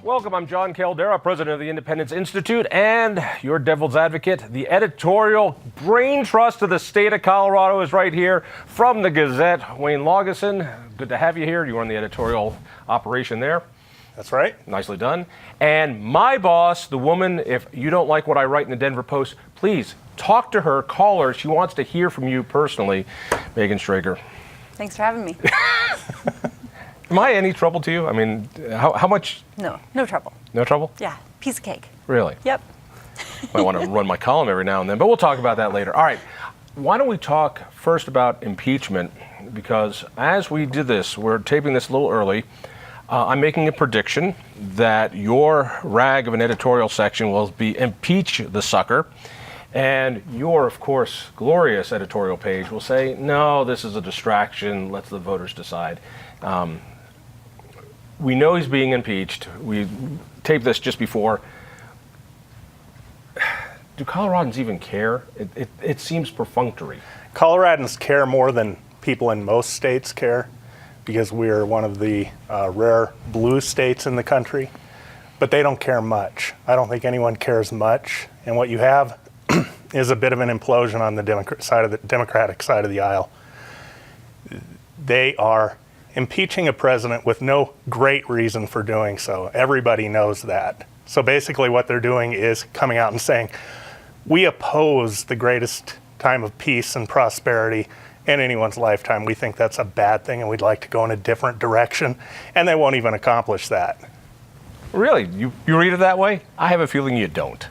Welcome, I'm Jon Caldara, president of the Independence Institute and your devil's advocate. The editorial brain trust of the state of Colorado is right here from the Gazette. Wayne Laugesen, good to have you here. You run the editorial operation there. That's right. Nicely done. And my boss, the woman, if you don't like what I write in the Denver Post, please talk to her, call her. She wants to hear from you personally. Megan Schrader. Thanks for having me. Am I any trouble to you? I mean, how much? No trouble. No trouble? Yeah, piece of cake. Really? Yep. Might want to run my column every now and then, but we'll talk about that later. All right, why don't we talk first about impeachment? Because as we did this, we're taping this a little early. I'm making a prediction that your rag of an editorial section will be impeach the sucker. And your, of course, glorious editorial page will say, no, this is a distraction. Let the voters decide. We know he's being impeached. We taped this just before. Do Coloradans even care? It seems perfunctory. Coloradans care more than people in most states care because we're one of the rare blue states in the country, but they don't care much. I don't think anyone cares much. And what you have is a bit of an implosion on the Democratic side of the aisle. They are impeaching a president with no great reason for doing so. Everybody knows that. So basically what they're doing is coming out and saying, we oppose the greatest time of peace and prosperity in anyone's lifetime. We think that's a bad thing and we'd like to go in a different direction. And they won't even accomplish that. Really? You read it that way? I have a feeling you don't.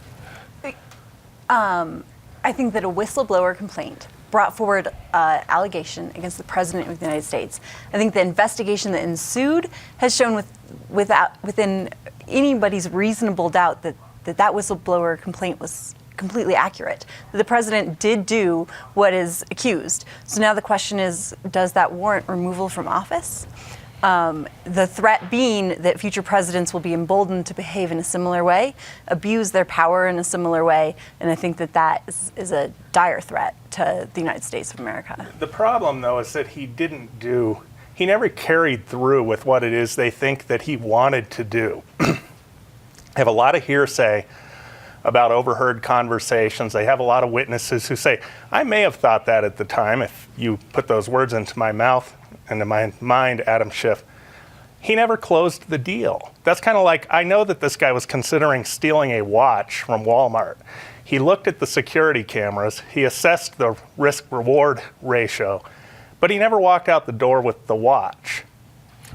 I think that a whistleblower complaint brought forward allegation against the President of the United States. I think the investigation that ensued has shown within anybody's reasonable doubt that whistleblower complaint was completely accurate. The President did do what is accused. So now the question is, does that warrant removal from office? The threat being that future presidents will be emboldened to behave in a similar way, abuse their power in a similar way, and I think that is a dire threat to the United States of America. The problem, though, is that he never carried through with what it is they think that he wanted to do. They have a lot of hearsay about overheard conversations. They have a lot of witnesses who say, I may have thought that at the time if you put those words into my mouth. Into my mind, Adam Schiff, he never closed the deal. That's kind of like, I know that this guy was considering stealing a watch from Walmart. He looked at the security cameras, he assessed the risk-reward ratio, but he never walked out the door with the watch.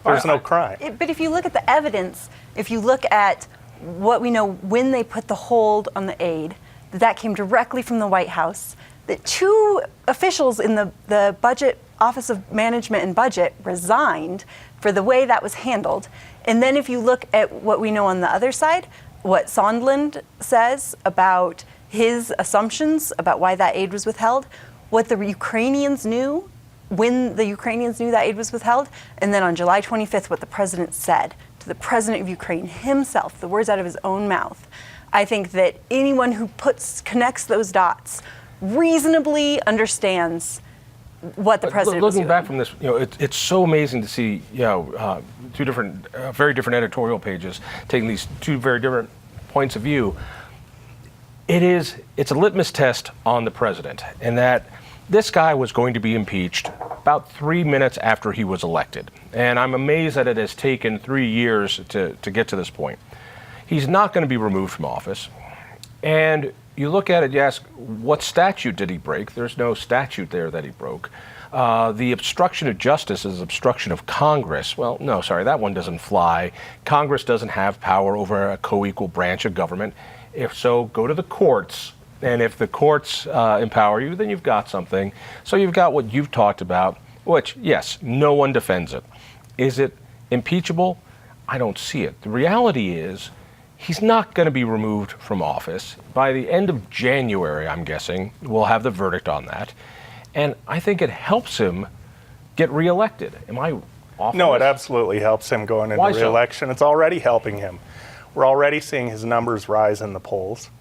There's no crime. But if you look at the evidence, if you look at what we know when they put the hold on the aid, that came directly from the White House, that two officials in the budget Office of Management and Budget resigned for the way that was handled. And then if you look at what we know on the other side, what Sondland says about his assumptions about why that aid was withheld, what the Ukrainians knew when the Ukrainians knew that aid was withheld, and then on July 25th, what the president said to the president of Ukraine himself, the words out of his own mouth. I think that anyone who connects those dots reasonably understands what the president was doing. Looking back from this, it's so amazing to see, two different, very different editorial pages taking these two very different points of view. It's a litmus test on the president, and that this guy was going to be impeached about 3 minutes after he was elected. And I'm amazed that it has taken 3 years to get to this point. He's not going to be removed from office. And you look at it, you ask, what statute did he break? There's no statute there that he broke. The obstruction of justice is obstruction of Congress. Well, no, sorry, that one doesn't fly. Congress doesn't have power over a co-equal branch of government. If so, go to the courts. And if the courts empower you, then you've got something. So you've got what you've talked about, which, yes, no one defends it. Is it impeachable? I don't see it. The reality is, he's not going to be removed from office. By the end of January, I'm guessing, we'll have the verdict on that. And I think it helps him get reelected. Am I off? No, it absolutely helps him going into reelection. It's already helping him. We're already seeing his numbers rise in the polls.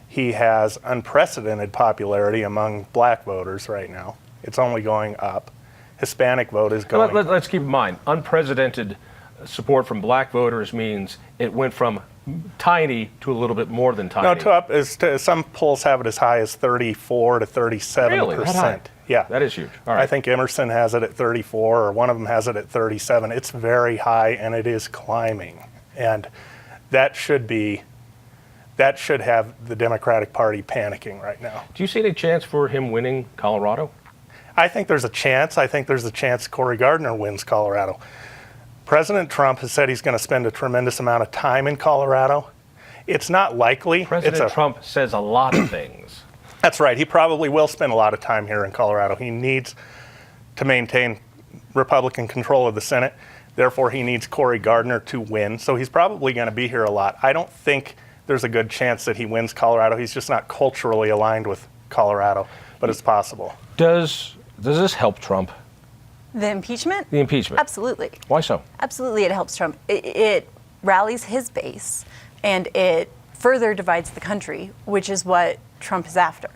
He has unprecedented popularity among black voters right now. It's only going up. Hispanic vote is going up. Let's keep in mind, unprecedented support from black voters means it went from tiny to a little bit more than tiny. No, some polls have it as high as 34 to 37%. Really? That high? Yeah. That is huge. All right. I think Emerson has it at 34, or one of them has it at 37. It's very high, and it is climbing. And that should have the Democratic Party panicking right now. Do you see any chance for him winning Colorado? I think there's a chance. I think there's a chance Cory Gardner wins Colorado. President Trump has said he's going to spend a tremendous amount of time in Colorado. It's not likely. President Trump says a lot of things. That's right. He probably will spend a lot of time here in Colorado. He needs to maintain Republican control of the Senate. Therefore, he needs Cory Gardner to win. So he's probably going to be here a lot. I don't think there's a good chance that he wins Colorado. He's just not culturally aligned with Colorado, but it's possible. Does this help Trump? The impeachment? The impeachment. Absolutely. Why so? Absolutely, it helps Trump. It rallies his base, and it further divides the country, which is what Trump is after.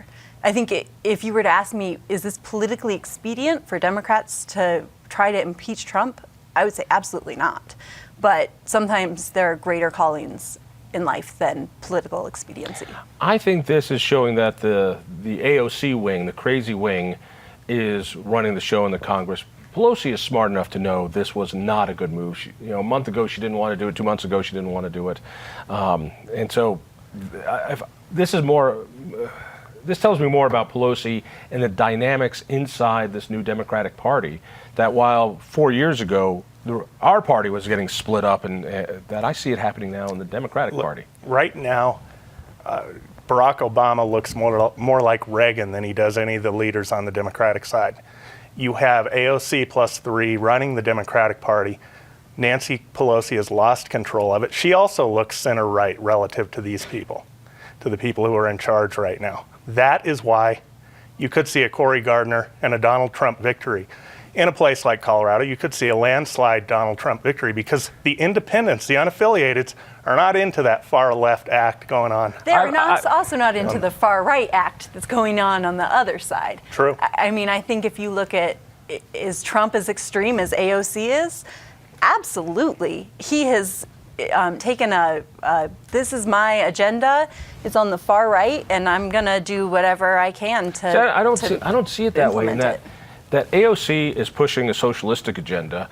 I think if you were to ask me, is this politically expedient for Democrats to try to impeach Trump? I would say absolutely not. But sometimes there are greater callings in life than political expediency. I think this is showing that the AOC wing, the crazy wing, is running the show in the Congress. Pelosi is smart enough to know this was not a good move. A month ago she didn't want to do it. 2 months ago she didn't want to do it. And so this tells me more about Pelosi and the dynamics inside this new Democratic Party, that while 4 years ago our party was getting split up, and that I see it happening now in the Democratic Party. Right now, Barack Obama looks more like Reagan than he does any of the leaders on the Democratic side. You have AOC plus 3 running the Democratic Party. Nancy Pelosi has lost control of it. She also looks center-right relative to these people, to the people who are in charge right now. That is why you could see a Cory Gardner and a Donald Trump victory. In a place like Colorado, you could see a landslide Donald Trump victory, because the independents, the unaffiliateds, are not into that far left act going on. They're also not into the far right act that's going on the other side. True. I mean, I think if you look at, is Trump as extreme as AOC is? Absolutely. He has taken this is my agenda. It's on the far right, and I'm going to do whatever I can to. So I don't see it that way. In that AOC is pushing a socialistic agenda.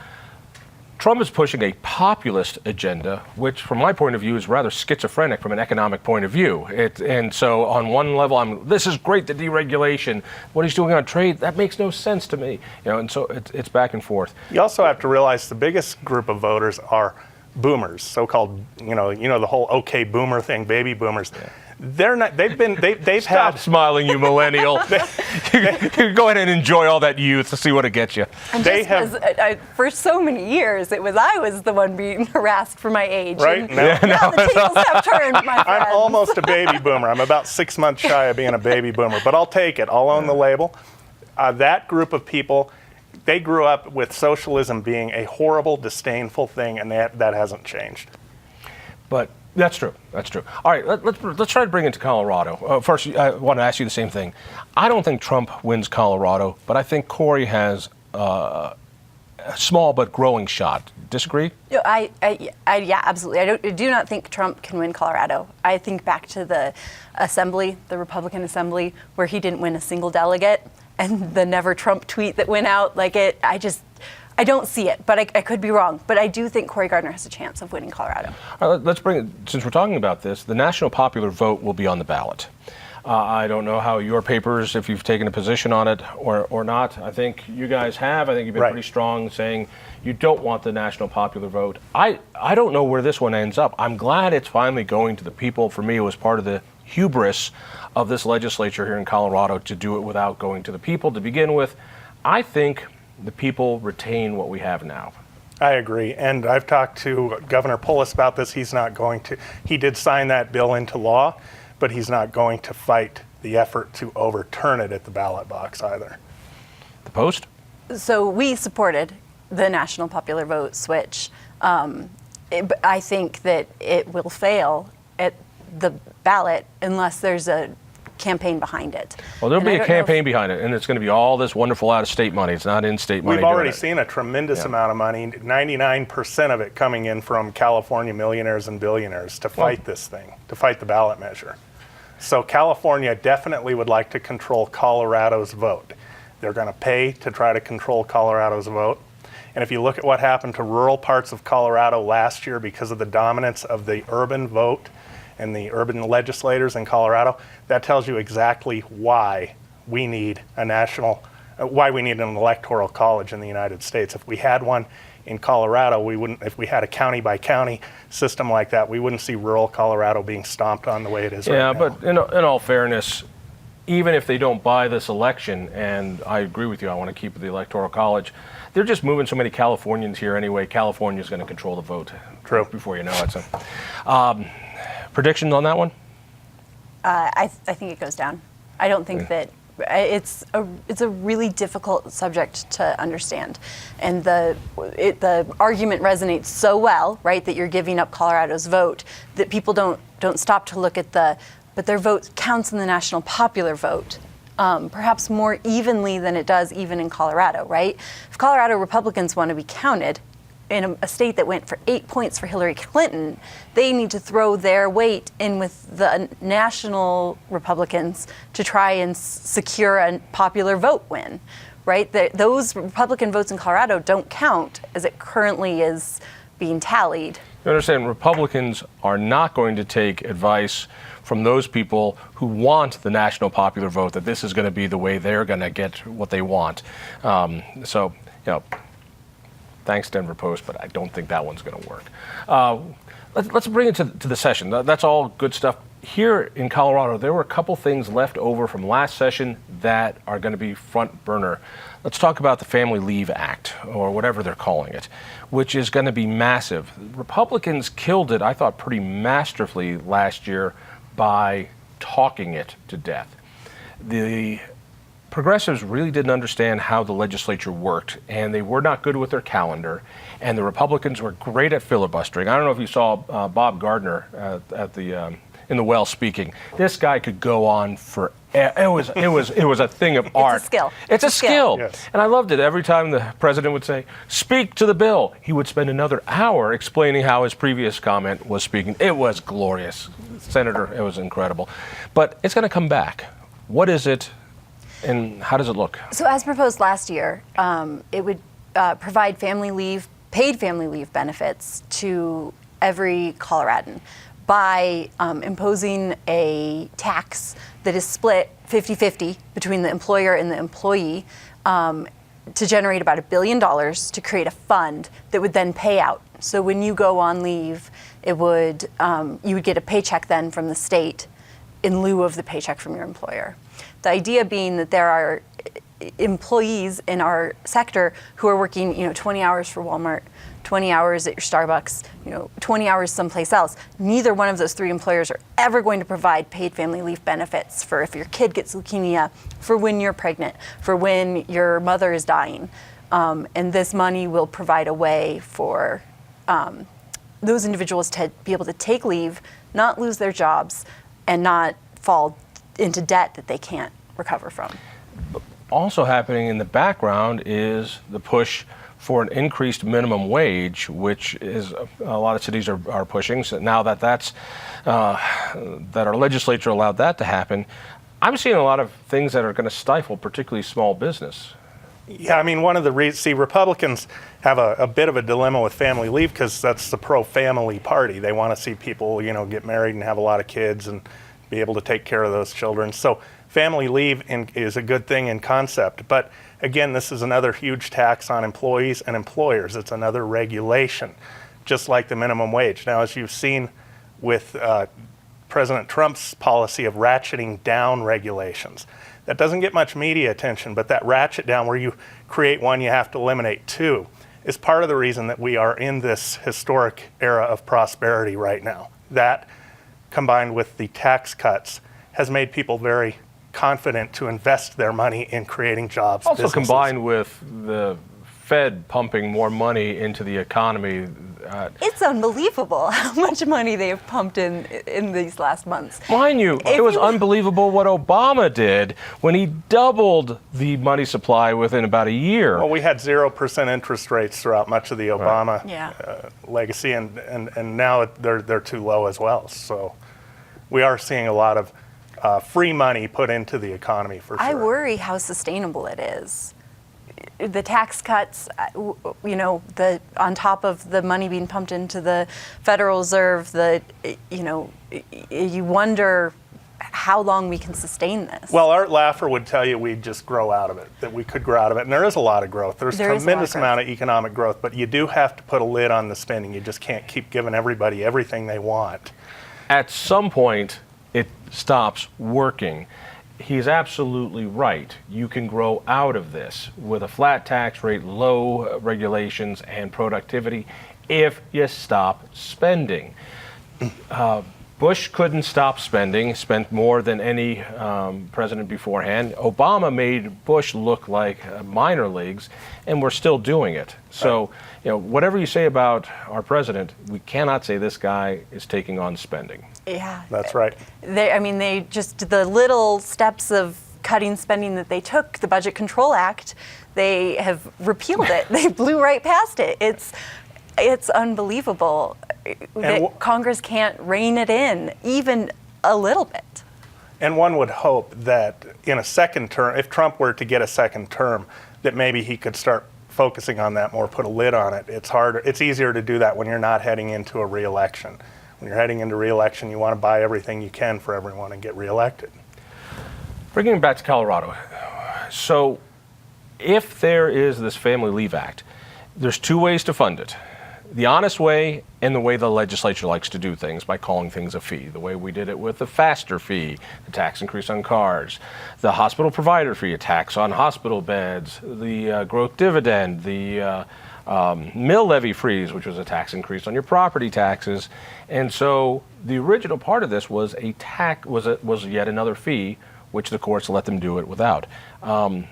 Trump is pushing a populist agenda, which, from my point of view, is rather schizophrenic from an economic point of view. And so, on one level, this is great, the deregulation. What he's doing on trade, that makes no sense to me. And so it's back and forth. You also have to realize the biggest group of voters are boomers, so-called, the whole okay boomer thing, baby boomers. Yeah. They're not. They've Stop smiling, you millennial. Go ahead and enjoy all that youth to see what it gets you. And for so many years, I was the one being harassed for my age. Right? Now the tables have turned, my friends. I'm almost a baby boomer. I'm about 6 months shy of being a baby boomer, but I'll take it. I'll own the label. That group of people, they grew up with socialism being a horrible, disdainful thing, and that hasn't changed. But that's true. That's true. All right, let's try to bring it to Colorado. First, I want to ask you the same thing. I don't think Trump wins Colorado, but I think Cory has a small but growing shot. Disagree? Yeah, absolutely. I do not think Trump can win Colorado. I think back to the assembly, the Republican assembly, where he didn't win a single delegate, and the Never Trump tweet that went out. I don't see it, but I could be wrong. But I do think Cory Gardner has a chance of winning Colorado. All right, let's bring it, since we're talking about this, the national popular vote will be on the ballot. I don't know how your papers, if you've taken a position on it or not. I think you guys have. I think you've been pretty strong saying you don't want the national popular vote. I don't know where this one ends up. I'm glad it's finally going to the people. For me, it was part of the hubris of this legislature here in Colorado to do it without going to the people to begin with. I think the people retain what we have now. I agree. And I've talked to Governor Polis about this. He did sign that bill into law, but he's not going to fight the effort to overturn it at the ballot box either. The Post? So we supported the national popular vote switch. I think that it will fail at the ballot unless there's a campaign behind it. Well, there'll And be I a don't know if- campaign behind it, and it's going to be all this wonderful out-of-state money. It's not in-state money. We've already doing it. seen a tremendous Yeah. amount of money, 99% of it coming in from California millionaires and billionaires to fight this thing, to fight the ballot measure. So California definitely would like to control Colorado's vote. They're going to pay to try to control Colorado's vote. And if you look at what happened to rural parts of Colorado last year because of the dominance of the urban vote and the urban legislators in Colorado, that tells you exactly why we need an electoral college in the United States. If we had one in Colorado, we wouldn't. If we had a county by county system like that, we wouldn't see rural Colorado being stomped on the way it is right now. Yeah, but in all fairness, even if they don't buy this election, and I agree with you, I want to keep the Electoral College, they're just moving so many Californians here anyway. California's going to control the vote. True. Before you know it. So, predictions on that one? I think it goes down. I don't think that it's a really difficult subject to understand, and the argument resonates so well, right? That you're giving up Colorado's vote, that people don't stop to look at but their vote counts in the national popular vote, perhaps more evenly than it does even in Colorado, right? If Colorado Republicans want to be counted in a state that went for 8 points for Hillary Clinton, they need to throw their weight in with the national Republicans to try and secure a popular vote win, right? Those Republican votes in Colorado don't count as it currently is being tallied. You understand, Republicans are not going to take advice from those people who want the national popular vote, that this is going to be the way they're going to get what they want. So, thanks, Denver Post, but I don't think that one's going to work. Let's bring it to the session. That's all good stuff. Here in Colorado, there were a couple things left over from last session that are going to be front burner. Let's talk about the Family Leave Act, or whatever they're calling it, which is going to be massive. Republicans killed it, I thought, pretty masterfully last year by talking it to death. The progressives really didn't understand how the legislature worked, and they were not good with their calendar, and the Republicans were great at filibustering. I don't know if you saw Bob Gardner in the Well speaking. This guy could go on for it was a thing of art. It's a skill. It's a skill. Yes. And I loved it. Every time the president would say, "Speak to the bill," he would spend another hour explaining how his previous comment was speaking. It was glorious. Senator, it was incredible. But it's going to come back. What is it, and how does it look? So as proposed last year, it would provide paid family leave benefits to every Coloradan by imposing a tax that is split 50-50 between the employer and the employee to generate about $1 billion to create a fund that would then pay out. So when you go on leave, you would get a paycheck then from the state in lieu of the paycheck from your employer. The idea being that there are employees in our sector who are working, 20 hours for Walmart, 20 hours at your Starbucks, 20 hours someplace else. Neither one of those three employers are ever going to provide paid family leave benefits for if your kid gets leukemia, for when you're pregnant, for when your mother is dying. And this money will provide a way for those individuals to be able to take leave, not lose their jobs, and not fall into debt that they can't recover from. Also happening in the background is the push for an increased minimum wage, which is a lot of cities are pushing. So now that our legislature allowed that to happen, I'm seeing a lot of things that are going to stifle particularly small business. Yeah, I mean, one of the reasons, Republicans have a bit of a dilemma with family leave because that's the pro-family party. They want to see people, get married and have a lot of kids and be able to take care of those children. So family leave is a good thing in concept. But again, this is another huge tax on employees and employers. It's another regulation, just like the minimum wage. Now, as you've seen with President Trump's policy of ratcheting down regulations, that doesn't get much media attention, but that ratchet down where you create one, you have to eliminate two, is part of the reason that we are in this historic era of prosperity right now. That, combined with the tax cuts, has made people very confident to invest their money in creating jobs. Also businesses. combined with the Fed pumping more money into the economy. It's unbelievable how much money they have pumped in these last months. Mind you, it was unbelievable what Obama did when he doubled the money supply within about a year. Well, we had 0% interest rates throughout much of the Obama Yeah. legacy, and now they're too low as well. So we are seeing a lot of free money put into the economy for sure. I worry how sustainable it is. The tax cuts, on top of the money being pumped into the Federal Reserve, you wonder how long we can sustain this. Well, Art Laffer would tell you we'd just grow out of it, that we could grow out of it. And there is a lot of growth. There's a tremendous amount of economic growth, but you do have to put a lid on the spending. You just can't keep giving everybody everything they want. At some point, it stops working. He's absolutely right. You can grow out of this with a flat tax rate, low regulations, and productivity if you stop spending. Bush couldn't stop spending, spent more than any president beforehand. Obama made Bush look like minor leagues, and we're still doing it. So, whatever you say about our president, we cannot say this guy is taking on spending. Yeah. That's right. The little steps of cutting spending that they took, the Budget Control Act, they have repealed it. They blew right past it. It's unbelievable that Congress can't rein it in even a little bit. And one would hope that in a second term, if Trump were to get a second term, that maybe he could start focusing on that more, put a lid on it. It's easier to do that when you're not heading into a re-election. When you're heading into re-election, you want to buy everything you can for everyone and get re-elected. Bringing it back to Colorado. So if there is this Family Leave Act, there's two ways to fund it. The honest way and the way the legislature likes to do things by calling things a fee. The way we did it with the faster fee, the tax increase on cars, the hospital provider fee, a tax on hospital beds, the growth dividend, the mill levy freeze, which was a tax increase on your property taxes. And so the original part of this was was yet another fee, which the courts let them do it without. They're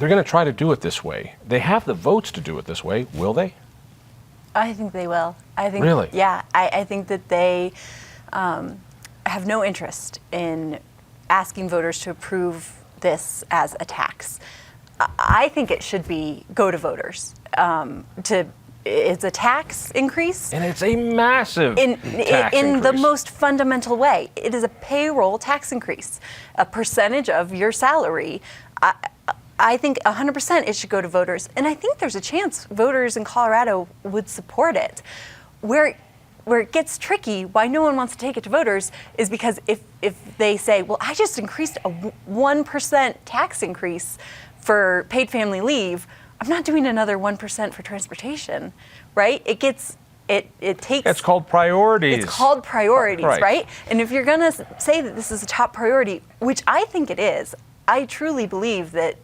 going to try to do it this way. They have the votes to do it this way. Will they? I think they will. Really? Yeah, I think that they have no interest in asking voters to approve this as a tax. I think it should go to voters. It's a tax increase. And it's a massive tax in the increase. most fundamental way. It is a payroll tax increase, a percentage of your salary. I think 100% it should go to voters, and I think there's a chance voters in Colorado would support it. Where it gets tricky, why no one wants to take it to voters, is because if they say, well, I just increased a 1% tax increase for paid family leave, I'm not doing another 1% for transportation, right? It takes. It's called priorities. It's called priorities, Right. right? And if you're going to say that this is a top priority, which I think it is, I truly believe that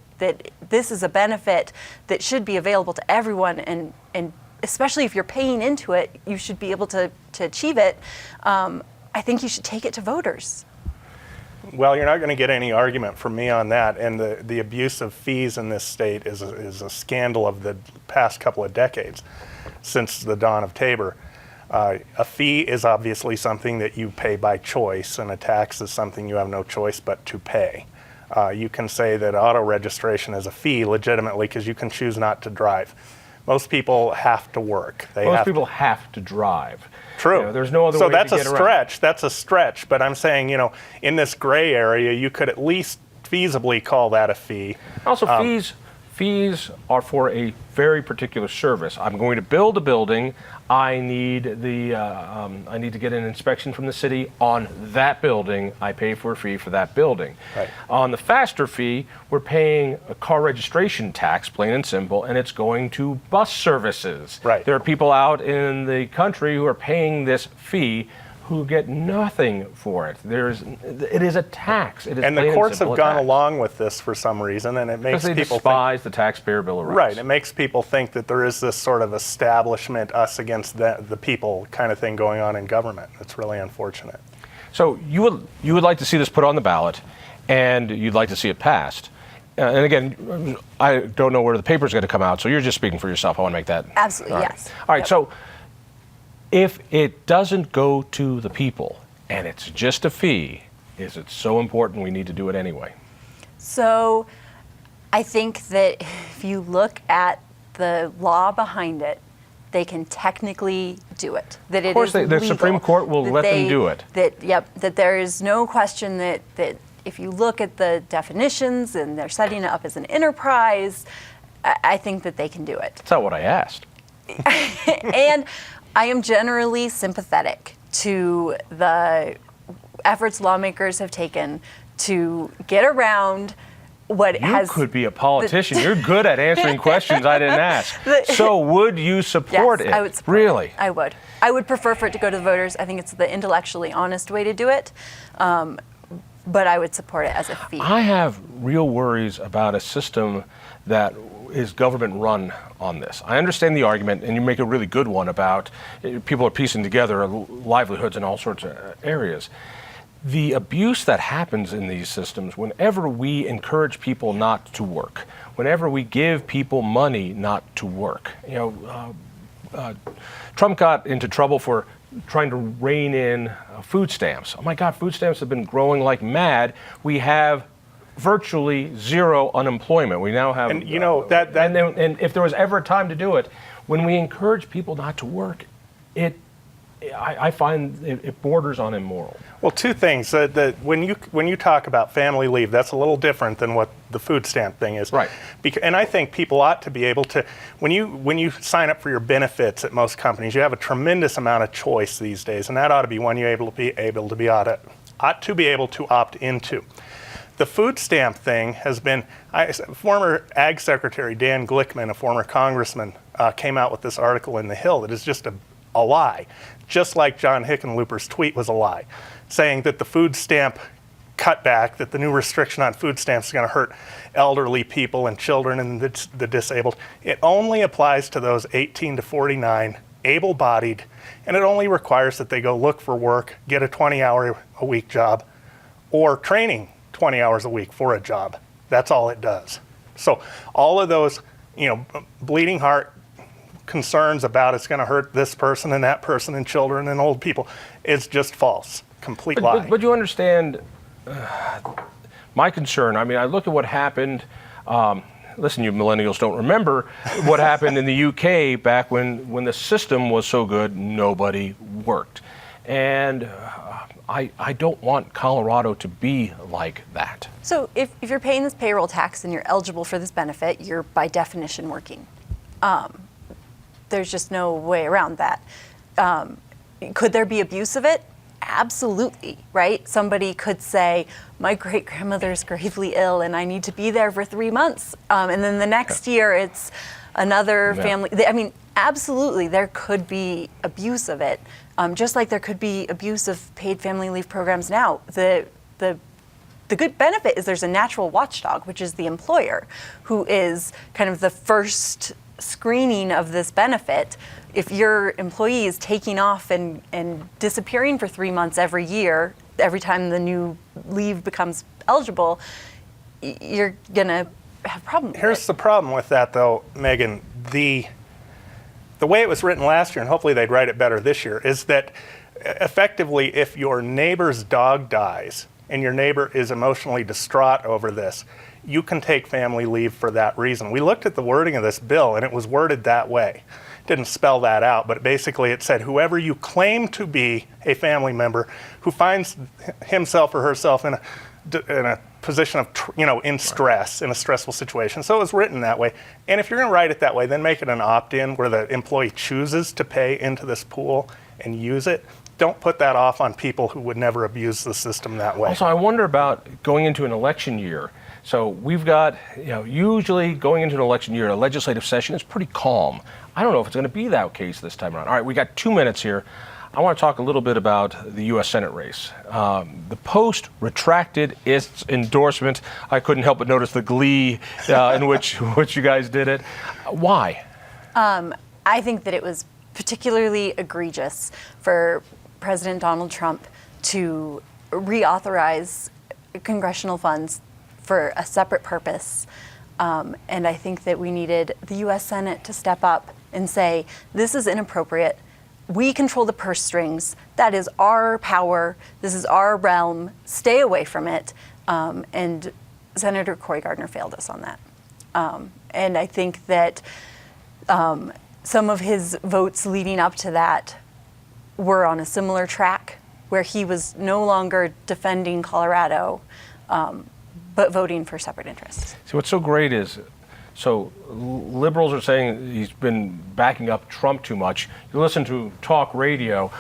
this is a benefit that should be available to everyone, and especially if you're paying into it, you should be able to achieve it. I think you should take it to voters. Well, you're not going to get any argument from me on that. And the abuse of fees in this state is a scandal of the past couple of decades, since the dawn of Tabor. A fee is obviously something that you pay by choice, and a tax is something you have no choice but to pay. You can say that auto registration is a fee legitimately because you can choose not to drive. Most people have to work. Most people have to drive. True. There's no other way to get around. So that's a stretch. That's a stretch. But I'm saying, in this gray area, you could at least feasibly call that a fee. Also, fees are for a very particular service. I'm going to build a building. I need to get an inspection from the city on that building. I pay for a fee for that building. Right. On the faster fee, we're paying a car registration tax, plain and simple, and it's going to bus services. Right. There are people out in the country who are paying this fee who get nothing for it. It is a tax. It is and the courts have gone along with this for some reason, and it makes people people despise the taxpayer bill of rights. Right. It makes people think that there is this sort of establishment, us against the people kind of thing going on in government. It's really unfortunate. So you would like to see this put on the ballot, and you'd like to see it passed. And again, I don't know where the paper's going to come out, so you're just speaking for yourself. I want to make that. Absolutely, all right. yes. All right, Yep. so if it doesn't go to the people and it's just a fee, is it so important we need to do it anyway? So I think that if you look at the law behind it, they can technically do it. That Of course, it is the legal, Supreme Court will that let them do it. That there is no question that if you look at the definitions and they're setting it up as an enterprise, I think that they can do it. That's not what I asked. And I am generally sympathetic to the efforts lawmakers have taken to get around what You has. could be a politician. You're good at answering questions I didn't ask. So would you support Yes, it? I would support Really? it. I would. I would prefer for it to go to the voters. I think it's the intellectually honest way to do it. But I would support it as a fee. I have real worries about a system that is government run on this. I understand the argument, and you make a really good one about people are piecing together livelihoods in all sorts of areas. The abuse that happens in these systems, whenever we encourage people not to work, whenever we give people money not to work, Trump got into trouble for trying to rein in food stamps. Oh my God, food stamps have been growing like mad. We have virtually zero unemployment. We now have, And you know that and if there was ever a time to do it, when we encourage people not to work, I find it borders on immoral. Well, two things. When you talk about family leave, that's a little different than what the food stamp thing is. Right. And I think people ought to be able to, when you sign up for your benefits at most companies, you have a tremendous amount of choice these days, and that ought to be one you're ought to be able to opt into. The food stamp thing has been, former Ag Secretary Dan Glickman, a former congressman, came out with this article in The Hill that is just a lie, just like John Hickenlooper's tweet was a lie, saying that the food stamp cutback, that the new restriction on food stamps is going to hurt elderly people and children and the disabled. It only applies to those 18 to 49, able-bodied, and it only requires that they go look for work, get a 20-hour-a-week job, or training 20 hours a week for a job. That's all it does. So all of those, bleeding heart concerns about it's going to hurt this person and that person and children and old people, it's just false. Complete lie. But you understand my concern. I mean, I look at what happened. Listen, you millennials don't remember what happened in the UK back when the system was so good, nobody worked. And I don't want Colorado to be like that. So if you're paying this payroll tax and you're eligible for this benefit, you're by definition working. There's just no way around that. Could there be abuse of it? Absolutely, right? Somebody could say, my great-grandmother's gravely ill and I need to be there for 3 months. And then the next year it's another family. I mean, absolutely, there could be abuse of it. Just like there could be abuse of paid family leave programs now. The good benefit is there's a natural watchdog, which is the employer, who is kind of the first screening of this benefit. If your employee is taking off and disappearing for 3 months every year, every time the new leave becomes eligible, you're going to have problems. Here's the problem with that, though, Megan. The way it was written last year, and hopefully they'd write it better this year, is that effectively if your neighbor's dog dies and your neighbor is emotionally distraught over this, you can take family leave for that reason. We looked at the wording of this bill, and it was worded that way. It didn't spell that out, but basically it said whoever you claim to be a family member who finds himself or herself in a position of, in stress, in a stressful situation. So it was written that way. And if you're going to write it that way, then make it an opt-in where the employee chooses to pay into this pool and use it. Don't put that off on people who would never abuse the system that way. Also, I wonder about going into an election year. So we've got, usually going into an election year, a legislative session is pretty calm. I don't know if it's going to be that case this time around. All right, we got 2 minutes here. I want to talk a little bit about the U.S. Senate race. The Post retracted its endorsement. I couldn't help but notice the glee in which you guys did it. Why? I think that it was particularly egregious for President Donald Trump to reauthorize congressional funds for a separate purpose. And I think that we needed the U.S. Senate to step up and say, this is inappropriate. We control the purse strings. That is our power. This is our realm. Stay away from it. And Senator Cory Gardner failed us on that. And I think that some of his votes leading up to that were on a similar track, where he was no longer defending Colorado, but voting for separate interests. See, what's so great is, so liberals are saying he's been backing up Trump too much. You listen to talk radio.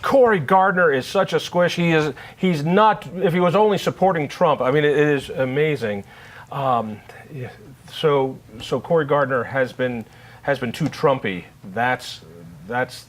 Cory Gardner is such a squish. He's not. If he was only supporting Trump, I mean, it is amazing. So Cory Gardner has been too Trumpy. That's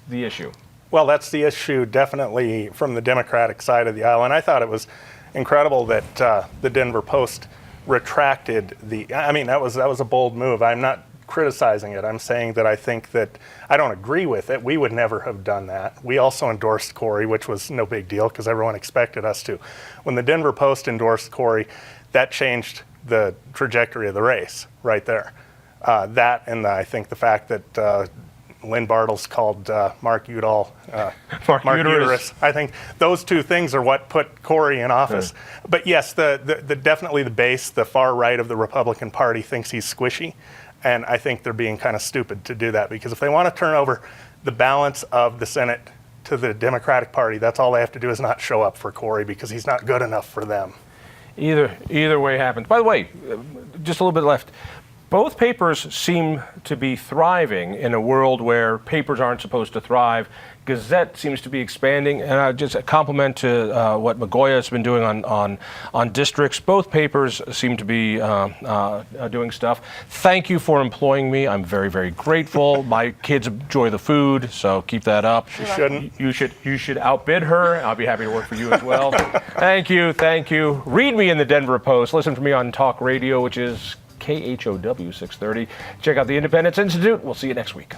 the issue. Well, that's the issue, definitely from the Democratic side of the aisle. And I thought it was incredible that the Denver Post retracted I mean, that was a bold move. I'm not criticizing it. I'm saying that I think that I don't agree with it. We would never have done that. We also endorsed Cory, which was no big deal because everyone expected us to. When the Denver Post endorsed Cory, that changed the trajectory of the race right there. That and I think the fact that Lynn Bartles called Mark Udall Mark Uterus. I think those two things are what put Cory in office. Yeah. But yes, the definitely the base, the far right of the Republican Party thinks he's squishy, and I think they're being kind of stupid to do that, because if they want to turn over the balance of the Senate to the Democratic Party, that's all they have to do is not show up for Cory, because he's not good enough for them. Either way happens. By the way, just a little bit left. Both papers seem to be thriving in a world where papers aren't supposed to thrive. Gazette seems to be expanding, and just a compliment to what Magoya has been doing on districts. Both papers seem to be doing stuff. Thank you for employing me. I'm very, very grateful. My kids enjoy the food, so keep that up. She shouldn't. You should outbid her. I'll be happy to work for you as well. Thank you. Read me in the Denver Post. Listen for me on Talk Radio, which is KHOW 630. Check out the Independence Institute. We'll see you next week.